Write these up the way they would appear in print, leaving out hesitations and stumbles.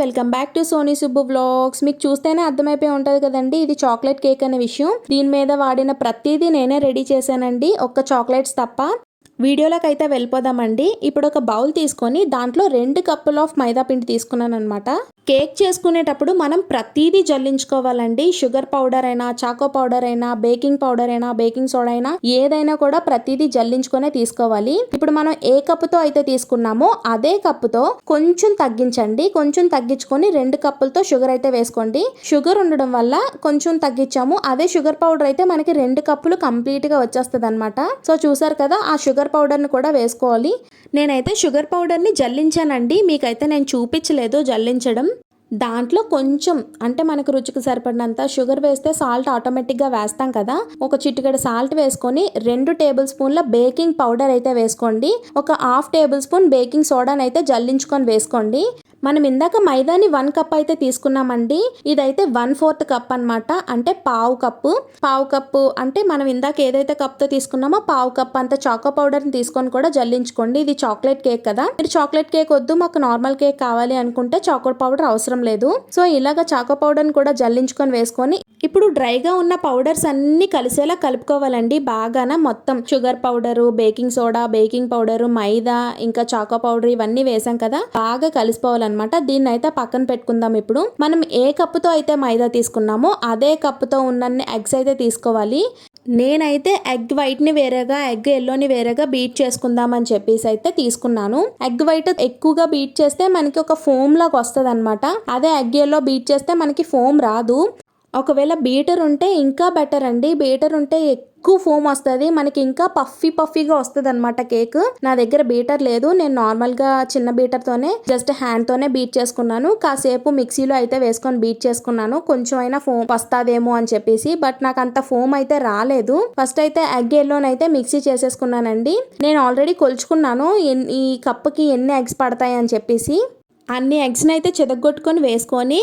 Welcome back to Soni Subbu vlogs. మీకు చూస్తేనే అర్థమైపోయి ఉంటుంది కదండి, ఇది చాక్లెట్ కేక్ అనే విషయం. దీని మీద వాడిన ప్రతిదీ నేనే రెడీ చేశానండి, ఒక్క చాక్లెట్స్ తప్ప. వీడియోలోకి అయితే వెళ్ళిపోదామండి. ఇప్పుడు ఒక బౌల్ తీసుకొని దాంట్లో 2 కప్పులు ఆఫ్ మైదా పిండి తీసుకున్నాను అనమాట. కేక్ చేసుకునేటప్పుడు మనం ప్రతిదీ జల్లించుకోవాలండి. షుగర్ పౌడర్ అయినా, చాకో పౌడర్ అయినా, బేకింగ్ పౌడర్ అయినా, బేకింగ్ సోడా అయినా ఏదైనా కూడా ప్రతిదీ జల్లించుకునే తీసుకోవాలి. ఇప్పుడు మనం ఏ కప్పుతో అయితే తీసుకున్నామో అదే కప్పుతో కొంచెం తగ్గించండి. కొంచెం తగ్గించుకొని 2 కప్పులతో షుగర్ అయితే వేసుకోండి. షుగర్ ఉండడం వల్ల కొంచెం తగ్గించాము. అదే షుగర్ పౌడర్ అయితే మనకి 2 కప్పులు కంప్లీట్ గా వచ్చేస్తుంది అనమాట. సో చూసారు కదా, ఆ షుగర్ పౌడర్ని కూడా వేసుకోవాలి. నేనైతే షుగర్ పౌడర్ని జల్లించానండి, మీకైతే నేను చూపించలేదు జల్లించడం. దాంట్లో కొంచెం అంటే మనకు రుచికి సరిపడినంత షుగర్ వేస్తే సాల్ట్ ఆటోమేటిక్గా వేస్తాం కదా, ఒక చిటికెడు సాల్ట్ వేసుకొని 2 టేబుల్ స్పూన్ల బేకింగ్ పౌడర్ అయితే వేసుకోండి. ఒక 1/2 టేబుల్ స్పూన్ బేకింగ్ సోడాని అయితే జల్లించుకొని వేసుకోండి. మనం ఇందాక మైదాని 1 కప్ అయితే తీసుకున్నామండి, ఇదైతే 1/4 కప్ అనమాట. అంటే పావు కప్పు అంటే మనం ఇందాక ఏదైతే కప్తో తీసుకున్నామో పావు కప్ అంత చాకో పౌడర్ని తీసుకొని కూడా జల్లించుకోండి. ఇది చాక్లెట్ కేక్ కదా, మీరు చాక్లెట్ కేక్ వద్దు మాకు నార్మల్ కేక్ కావాలి అనుకుంటే చాకో పౌడర్ అవసరం లేదు. సో ఇలాగ చాకో పౌడర్ని కూడా జల్లించుకొని వేసుకొని ఇప్పుడు డ్రైగా ఉన్న పౌడర్స్ అన్ని కలిసేలా కలుపుకోవాలండి. బాగాన మొత్తం sugar powder, baking soda, baking powder, maida, ఇంకా చాకో పౌడర్ ఇవన్నీ వేసాం కదా, బాగా కలిసిపోవాలన్నమాట. దీన్ని అయితే పక్కన పెట్టుకుందాం. ఇప్పుడు మనం ఏ కప్పుతో అయితే మైదా తీసుకున్నామో అదే కప్పుతో ఉన్నన్ని ఎగ్స్ అయితే తీసుకోవాలి. నేనైతే ఎగ్ వైట్ ని వేరేగా, ఎగ్ ఎల్లోని వేరేగా బీట్ చేసుకుందాం అని చెప్పేసి అయితే తీసుకున్నాను. ఎగ్ వైట్ ఎక్కువగా బీట్ చేస్తే మనకి ఒక ఫోమ్ లాగా వస్తుంది అనమాట. అదే ఎగ్ ఎల్లో బీట్ చేస్తే మనకి ఫోమ్ రాదు. ఒకవేళ బీటర్ ఉంటే ఇంకా బెటర్ అండి. బీటర్ ఉంటే ఎక్కువ ఫోమ్ వస్తుంది, మనకి ఇంకా పఫీగా వస్తుంది అనమాట కేక్. నా దగ్గర బీటర్ లేదు, నేను నార్మల్గా చిన్న బీటర్తోనే జస్ట్ హ్యాండ్తోనే బీట్ చేసుకున్నాను. కాసేపు మిక్సీలో అయితే వేసుకొని బీట్ చేసుకున్నాను, కొంచెం అయినా ఫోమ్ వస్తుందేమో అని చెప్పేసి. బట్ నాకు అంత ఫోమ్ అయితే రాలేదు. ఫస్ట్ అయితే ఎగ్ ఎల్లోనైతే మిక్సీ చేసేసుకున్నానండి. నేను ఆల్రెడీ కొలుచుకున్నాను ఈ కప్పుకి ఎన్ని ఎగ్స్ పడతాయి అని చెప్పేసి. అన్ని ఎగ్స్ని అయితే చెదగొట్టుకొని వేసుకొని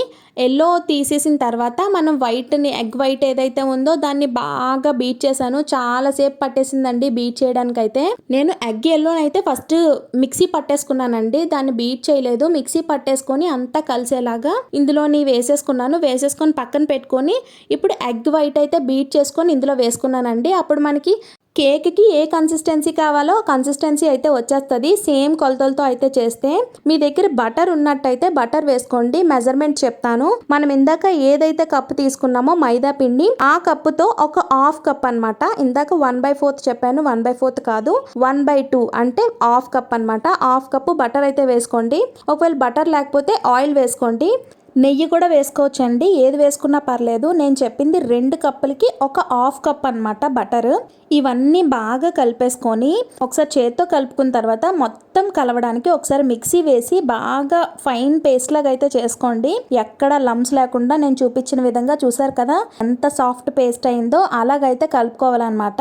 ఎల్లో తీసేసిన తర్వాత మనం వైట్ని, ఎగ్ వైట్ ఏదైతే ఉందో దాన్ని బాగా బీట్ చేశాను. చాలాసేపు పట్టేసిందండి బీట్ చేయడానికి. అయితే నేను ఎగ్ ఎల్లోనైతే ఫస్ట్ మిక్సీ పట్టేసుకున్నానండి, దాన్ని బీట్ చేయలేదు. మిక్సీ పట్టేసుకొని అంతా కలిసేలాగా ఇందులోని వేసేసుకొని పక్కన పెట్టుకొని ఇప్పుడు ఎగ్ వైట్ అయితే బీట్ చేసుకొని ఇందులో వేసుకున్నానండి. అప్పుడు మనకి కేక్కి ఏ కన్సిస్టెన్సీ కావాలో కన్సిస్టెన్సీ అయితే వచ్చేస్తుంది. సేమ్ కొలతలతో అయితే చేస్తే. మీ దగ్గర బటర్ ఉన్నట్టయితే బటర్ వేసుకోండి. మెజర్మెంట్ చెప్తాను. మనం ఇందాక ఏదైతే కప్పు తీసుకున్నామో మైదా పిండి, ఆ కప్పుతో ఒక 1/2 కప్ అనమాట. ఇందాక 1/4 చెప్పాను, 1/4 కాదు 1/2 అంటే 1/2 కప్ అనమాట. 1/2 కప్పు బటర్ అయితే వేసుకోండి. ఒకవేళ బటర్ లేకపోతే ఆయిల్ వేసుకోండి. నెయ్యి కూడా వేసుకోవచ్చు అండి, ఏది వేసుకున్నా పర్లేదు. నేను చెప్పింది 2 కప్పులకి ఒక 1/2 కప్ అనమాట బటర్. ఇవన్నీ బాగా కలిపేసుకొని ఒకసారి చేత్తో కలుపుకున్న తర్వాత మొత్తం కలవడానికి ఒకసారి మిక్సీ వేసి బాగా ఫైన్ పేస్ట్ లాగా అయితే చేసుకోండి. ఎక్కడ లంప్స్ లేకుండా నేను చూపించిన విధంగా. చూసారు కదా ఎంత సాఫ్ట్ పేస్ట్ అయిందో, అలాగైతే కలుపుకోవాలన్నమాట.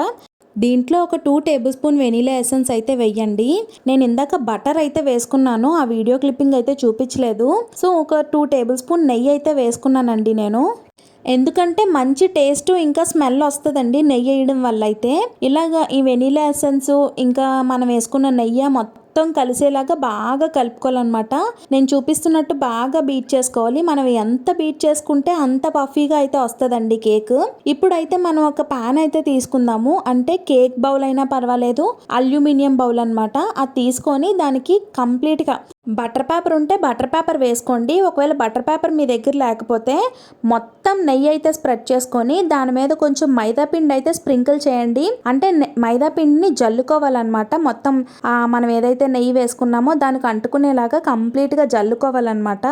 దీంట్లో ఒక 2 టేబుల్ స్పూన్ వెనీలా ఎసెన్స్ అయితే వేయండి. నేను ఇందాక బటర్ అయితే వేసుకున్నాను, ఆ వీడియో క్లిప్పింగ్ అయితే చూపించలేదు. సో ఒక 2 టేబుల్ స్పూన్ నెయ్యి అయితే వేసుకున్నానండి నేను. ఎందుకంటే మంచి టేస్ట్ ఇంకా స్మెల్ వస్తుందండి నెయ్యి వేయడం వల్ల. అయితే ఇలాగా ఈ వెనీలా ఎసెన్స్ ఇంకా మనం వేసుకున్న నెయ్యి మొత్తం కలిసేలాగా బాగా కలుపుకోవాలన్నమాట. నేను చూపిస్తున్నట్టు బాగా బీట్ చేసుకోవాలి. మనం ఎంత బీట్ చేసుకుంటే అంత పఫీగా అయితే వస్తుందండి కేక్. ఇప్పుడైతే మనం ఒక పాన్ అయితే తీసుకుందాము. అంటే కేక్ బౌల్ అయినా పర్వాలేదు, అల్యూమినియం బౌల్ అనమాట. అది తీసుకొని దానికి కంప్లీట్గా బటర్ పేపర్ ఉంటే బటర్ పేపర్ వేసుకోండి. ఒకవేళ బటర్ పేపర్ మీ దగ్గర లేకపోతే మొత్తం నెయ్యి అయితే స్ప్రెడ్ చేసుకొని దాని మీద కొంచెం మైదా పిండి అయితే స్ప్రింకిల్ చేయండి. అంటే మైదా పిండిని జల్లుకోవాలన్నమాట. మొత్తం మనం ఏదైతే నెయ్యి వేసుకున్నామో దానికి అంటుకునేలాగా కంప్లీట్గా జల్లుకోవాలన్నమాట.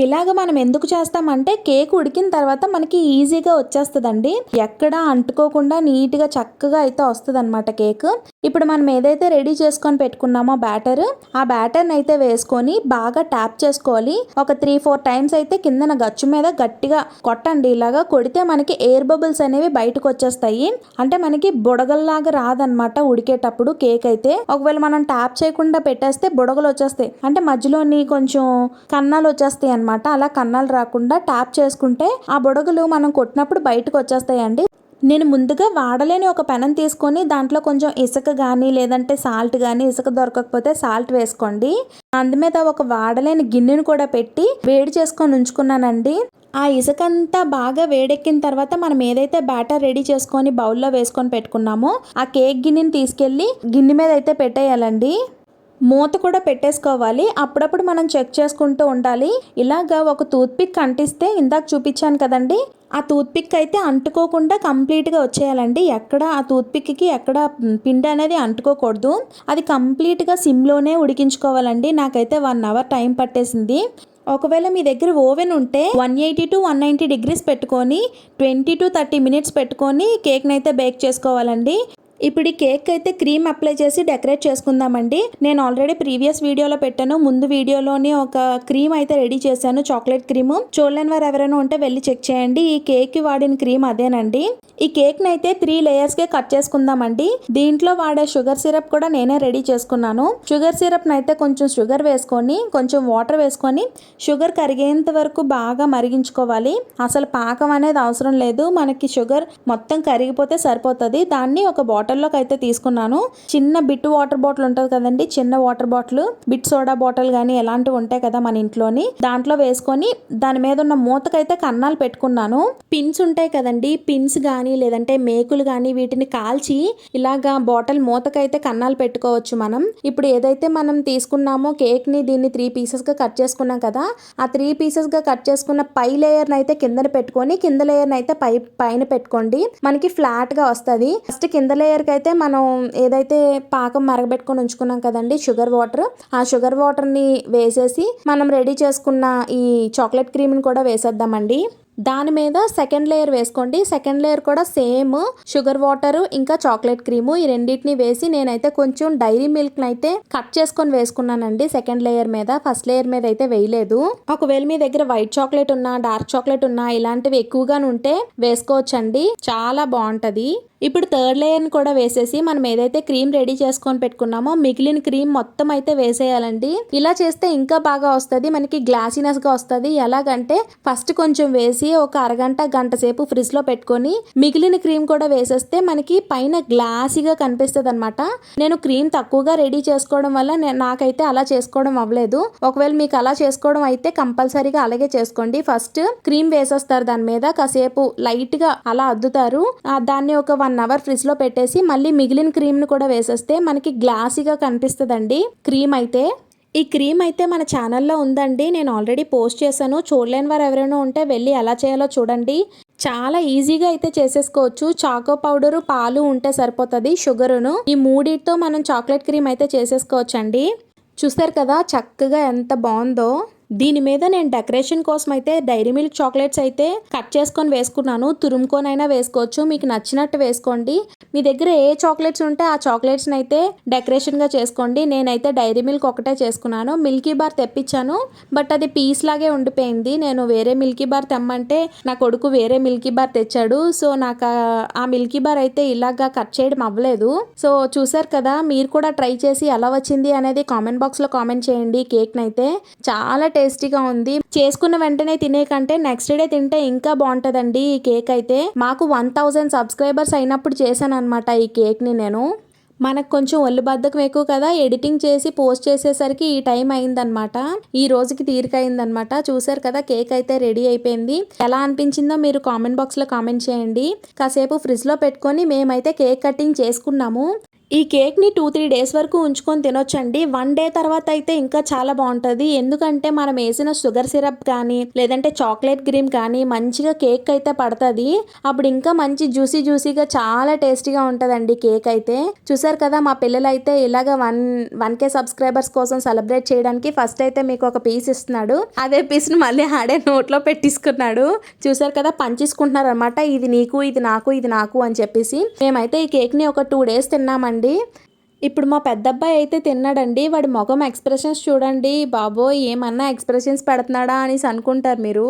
ఇలాగ మనం ఎందుకు చేస్తామంటే కేక్ ఉడికిన తర్వాత మనకి ఈజీగా వచ్చేస్తుందండి, ఎక్కడ అంటుకోకుండా నీట్గా చక్కగా అయితే వస్తుంది అనమాట కేక్. ఇప్పుడు మనం ఏదైతే రెడీ చేసుకొని పెట్టుకున్నామో బ్యాటర్, ఆ బ్యాటర్ని అయితే వేసుకొని బాగా ట్యాప్ చేసుకోవాలి. ఒక 3-4 టైమ్స్ అయితే కిందన గచ్చు మీద గట్టిగా కొట్టండి. ఇలాగా కొడితే మనకి ఎయిర్ బబుల్స్ అనేవి బయటకు వచ్చేస్తాయి. అంటే మనకి బుడగల్లాగా రాదనమాట ఉడికేటప్పుడు కేక్ అయితే. ఒకవేళ మనం ట్యాప్ చేయకుండా పెట్టేస్తే బుడగలు వచ్చేస్తాయి, అంటే మధ్యలోని కొంచెం కన్నాలు వచ్చేస్తాయి అనమాట. అలా కన్నాలు రాకుండా ట్యాప్ చేసుకుంటే ఆ బుడగలు మనం కొట్టినప్పుడు బయటకు వచ్చేస్తాయండి. నేను ముందుగా వాడలేని ఒక పెనం తీసుకొని దాంట్లో కొంచెం ఇసుక కానీ లేదంటే సాల్ట్ కానీ, ఇసుక దొరకకపోతే సాల్ట్ వేసుకోండి. అందు మీద ఒక వాడలేని గిన్నెను కూడా పెట్టి వేడి చేసుకొని ఉంచుకున్నానండి. ఆ ఇసుకంతా బాగా వేడెక్కిన తర్వాత మనం ఏదైతే బ్యాటర్ రెడీ చేసుకొని బౌల్లో వేసుకొని పెట్టుకున్నామో ఆ కేక్ గిన్నెని తీసుకెళ్ళి గిన్నె మీద అయితే పెట్టేయాలండి. మూత కూడా పెట్టేసుకోవాలి. అప్పుడప్పుడు మనం చెక్ చేసుకుంటూ ఉండాలి. ఇలాగా ఒక టూత్పిక్ అంటిస్తే ఇందాక చూపించాను కదండి, ఆ టూత్పిక్ అయితే అంటుకోకుండా కంప్లీట్గా వచ్చేయాలండి. ఎక్కడ ఆ టూత్పిక్కి ఎక్కడ పిండి అనేది అంటుకోకూడదు. అది కంప్లీట్గా సిమ్లోనే ఉడికించుకోవాలండి. నాకైతే 1 అవర్ టైం పట్టేసింది. ఒకవేళ మీ దగ్గర ఓవెన్ ఉంటే 180 to 190 డిగ్రీస్ పెట్టుకొని 20 to 30 మినిట్స్ పెట్టుకొని కేక్ని అయితే బేక్ చేసుకోవాలండి. ఇప్పుడు ఈ కేక్ అయితే క్రీమ్ అప్లై చేసి డెకరేట్ చేసుకుందామండి. నేను ఆల్రెడీ ప్రీవియస్ వీడియోలో పెట్టాను. ముందు వీడియోలోనే ఒక క్రీమ్ అయితే రెడీ చేశాను, చాక్లెట్ క్రీమ్. చూడలేని వారు ఎవరైనా ఉంటే వెళ్ళి చెక్ చేయండి. ఈ కేక్ కి వాడిన క్రీమ్ అదేనండి. ఈ కేక్ ని అయితే 3 లేయర్స్ గా కట్ చేసుకుందామండి. దీంట్లో వాడే షుగర్ సిరప్ కూడా నేనే రెడీ చేసుకున్నాను. షుగర్ సిరప్ అయితే కొంచెం షుగర్ వేసుకొని కొంచెం వాటర్ వేసుకొని షుగర్ కరిగేంత వరకు బాగా మరిగించుకోవాలి. అసలు పాకం అనేది అవసరం లేదు, మనకి షుగర్ మొత్తం కరిగిపోతే సరిపోతుంది. దాన్ని ఒక బాటిల్లోకి అయితే తీసుకున్నాను. చిన్న బిట్ వాటర్ బాటిల్ ఉంటుంది కదండి, చిన్న water bottle, bit soda bottle కానీ ఎలాంటివి ఉంటాయి కదా మన ఇంట్లోని, దాంట్లో వేసుకొని దాని మీద ఉన్న మూతకైతే కన్నాలు పెట్టుకున్నాను. పిన్స్ ఉంటాయి కదండి, పిన్స్ కానీ లేదంటే మేకులు కానీ వీటిని కాల్చి ఇలాగా బాటిల్ మూతకైతే కన్నాలు పెట్టుకోవచ్చు మనం. ఇప్పుడు ఏదైతే మనం తీసుకున్నామో కేక్ ని, దీన్ని 3 పీసెస్ గా కట్ చేసుకున్నాం కదా, ఆ 3 పీసెస్ గా కట్ చేసుకున్న పై లేయర్ అయితే కిందన పెట్టుకొని కింద లేయర్ అయితే పైన పెట్టుకోండి. మనకి ఫ్లాట్ గా వస్తుంది. ఫస్ట్ కింద లేయర్ కి అయితే మనం ఏదైతే పాకం మరగబెట్టుకొని ఉంచుకున్నాం కదండి షుగర్ వాటర్, ఆ షుగర్ వాటర్ ని వేసేసి మనం రెడీ చేసుకున్న ఈ చాక్లెట్ క్రీమ్ ని కూడా వేసేద్దామండి. దాని మీద సెకండ్ లేయర్ వేసుకోండి. సెకండ్ లేయర్ కూడా సేమ్ షుగర్ వాటర్ ఇంకా చాక్లెట్ క్రీము, ఈ రెండింటిని వేసి నేనైతే కొంచెం డైరీ మిల్క్ అయితే కట్ చేసుకొని వేసుకున్నానండి సెకండ్ లేయర్ మీద. ఫస్ట్ లేయర్ మీద అయితే వేయలేదు. ఒకవేళ మీ దగ్గర వైట్ చాక్లెట్ ఉన్నా, డార్క్ చాక్లెట్ ఉన్నా ఇలాంటివి ఎక్కువగా ఉంటే వేసుకోవచ్చండి, చాలా బాగుంటది. ఇప్పుడు థర్డ్ లేయర్ ని కూడా వేసేసి మనం ఏదైతే క్రీమ్ రెడీ చేసుకొని పెట్టుకున్నామో మిగిలిన క్రీమ్ మొత్తం అయితే వేసేయాలండి. ఇలా చేస్తే ఇంకా బాగా వస్తుంది, మనకి గ్లాసీనెస్ గా వస్తుంది. ఎలాగంటే ఫస్ట్ కొంచెం వేసి ఒక అరగంట గంట సేపు ఫ్రిడ్జ్ లో పెట్టుకొని మిగిలిన క్రీమ్ కూడా వేసేస్తే మనకి పైన గ్లాసీగా కనిపిస్తుంది అనమాట. నేను క్రీమ్ తక్కువగా రెడీ చేసుకోవడం వల్ల నాకైతే అలా చేసుకోవడం అవ్వలేదు. ఒకవేళ మీకు అలా చేసుకోవడం అయితే కంపల్సరీగా అలాగే చేసుకోండి. ఫస్ట్ క్రీమ్ వేసేస్తారు, దాని మీద కాసేపు లైట్ గా అలా అద్దుతారు, దాన్ని ఒక 1 అవర్ ఫ్రిడ్జ్ లో పెట్టేసి మళ్ళీ మిగిలిన క్రీమ్ ను కూడా వేసేస్తే మనకి గ్లాసీగా కనిపిస్తుందండి క్రీమ్ అయితే. ఈ క్రీమ్ అయితే మన ఛానల్లో ఉందండి, నేను ఆల్రెడీ పోస్ట్ చేశాను. చూడలేని వారు ఎవరైనా ఉంటే వెళ్ళి ఎలా చేయాలో చూడండి. చాలా ఈజీగా అయితే చేసేసుకోవచ్చు. చాకో పౌడరు, పాలు ఉంటే సరిపోతుంది, షుగరును, ఈ మూడిటితో మనం చాక్లెట్ క్రీమ్ అయితే చేసేసుకోవచ్చు అండి. చూస్తారు కదా చక్కగా ఎంత బాగుందో. దీని మీద నేను డెకరేషన్ కోసం అయితే డైరీ మిల్క్ చాక్లెట్స్ అయితే కట్ చేసుకొని వేసుకున్నాను. తురుముకొనైనా వేసుకోవచ్చు, మీకు నచ్చినట్టు వేసుకోండి. మీ దగ్గర ఏ చాక్లెట్స్ ఉంటే ఆ చాక్లెట్స్ని అయితే డెకరేషన్గా చేసుకోండి. నేనైతే డైరీ మిల్క్ ఒకటే చేసుకున్నాను. మిల్కీ బార్ తెప్పించాను, బట్ అది పీస్ లాగే ఉండిపోయింది. నేను వేరే మిల్కీ బార్ తెమ్మంటే నా కొడుకు వేరే మిల్కీ బార్ తెచ్చాడు. సో నాకు ఆ మిల్కీ బార్ అయితే ఇలాగా కట్ చేయడం అవ్వలేదు. సో చూసారు కదా, మీరు కూడా ట్రై చేసి ఎలా వచ్చింది అనేది కామెంట్ బాక్స్లో కామెంట్ చేయండి. కేక్ని అయితే చాలా టేస్టీగా ఉంది. చేసుకున్న వెంటనే తినే కంటే నెక్స్ట్ డే తింటే ఇంకా బాగుంటదండి ఈ కేక్ అయితే. మాకు 1000 సబ్స్క్రైబర్స్ అయినప్పుడు చేశాను అనమాట ఈ కేక్ ని నేను. మనకు కొంచెం ఒళ్ళు బద్ధకం ఎక్కువ కదా, ఎడిటింగ్ చేసి పోస్ట్ చేసేసరికి ఈ టైం అయిందనమాట. ఈ రోజుకి తీరిక అయిందనమాట. చూసారు కదా కేక్ అయితే రెడీ అయిపోయింది. ఎలా అనిపించిందో మీరు కామెంట్ బాక్స్ లో కామెంట్ చేయండి. కాసేపు ఫ్రిడ్జ్ లో పెట్టుకొని మేమైతే కేక్ కటింగ్ చేసుకున్నాము. ఈ కేక్ని 2-3 డేస్ వరకు ఉంచుకొని తినొచ్చండి. 1 డే తర్వాత అయితే ఇంకా చాలా బాగుంటుంది. ఎందుకంటే మనం వేసిన షుగర్ సిరప్ కానీ లేదంటే చాక్లెట్ క్రీమ్ కానీ మంచిగా కేక్ అయితే పడుతుంది. అప్పుడు ఇంకా మంచి జ్యూసీగా చాలా టేస్టీగా ఉంటుందండి కేక్ అయితే. చూసారు కదా, మా పిల్లలు అయితే ఇలాగ 1K సబ్స్క్రైబర్స్ కోసం సెలబ్రేట్ చేయడానికి ఫస్ట్ అయితే మీకు ఒక పీస్ ఇస్తున్నాడు. అదే పీస్ను మళ్ళీ ఆడే నోట్లో పెట్టించుకున్నాడు. చూసారు కదా, పంచేసుకుంటున్నారు అనమాట. ఇది నీకు, ఇది నాకు, ఇది నాకు అని చెప్పేసి. మేమైతే ఈ కేక్ని ఒక 2 డేస్ తిన్నామండి. ఇప్పుడు మా పెద్దబ్బాయి అయితే తిన్నాడండి. వాడి మొఖం ఎక్స్ప్రెషన్స్ చూడండి. బాబోయ్! ఏమన్నా ఎక్స్ప్రెషన్స్ పెడుతున్నాడా అనేసి అనుకుంటారు మీరు.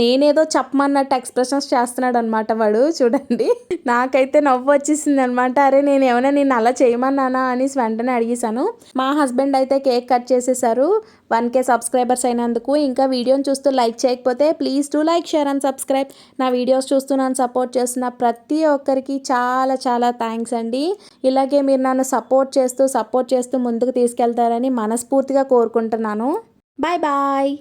నేనేదో చెప్పమన్నట్టు ఎక్స్ప్రెషన్స్ చేస్తున్నాడనమాట వాడు చూడండి. నాకైతే నవ్వు వచ్చేసిందనమాట. అరే నేనేమైనా నిన్ను అలా చేయమన్నానా అనేసి వెంటనే అడిగేశాను. మా హస్బెండ్ అయితే కేక్ కట్ చేసేసారు 1K సబ్స్క్రైబర్స్ అయినందుకు. ఇంకా వీడియోని చూస్తూ లైక్ చేయకపోతే please do like, share and subscribe. నా వీడియోస్ చూస్తూ నన్ను సపోర్ట్ చేస్తున్న ప్రతి ఒక్కరికి చాలా చాలా థ్యాంక్స్ అండి. ఇలాగే మీరు నన్ను సపోర్ట్ చేస్తూ ముందుకు తీసుకెళ్తారని మనస్ఫూర్తిగా కోరుకుంటున్నాను. Bye bye.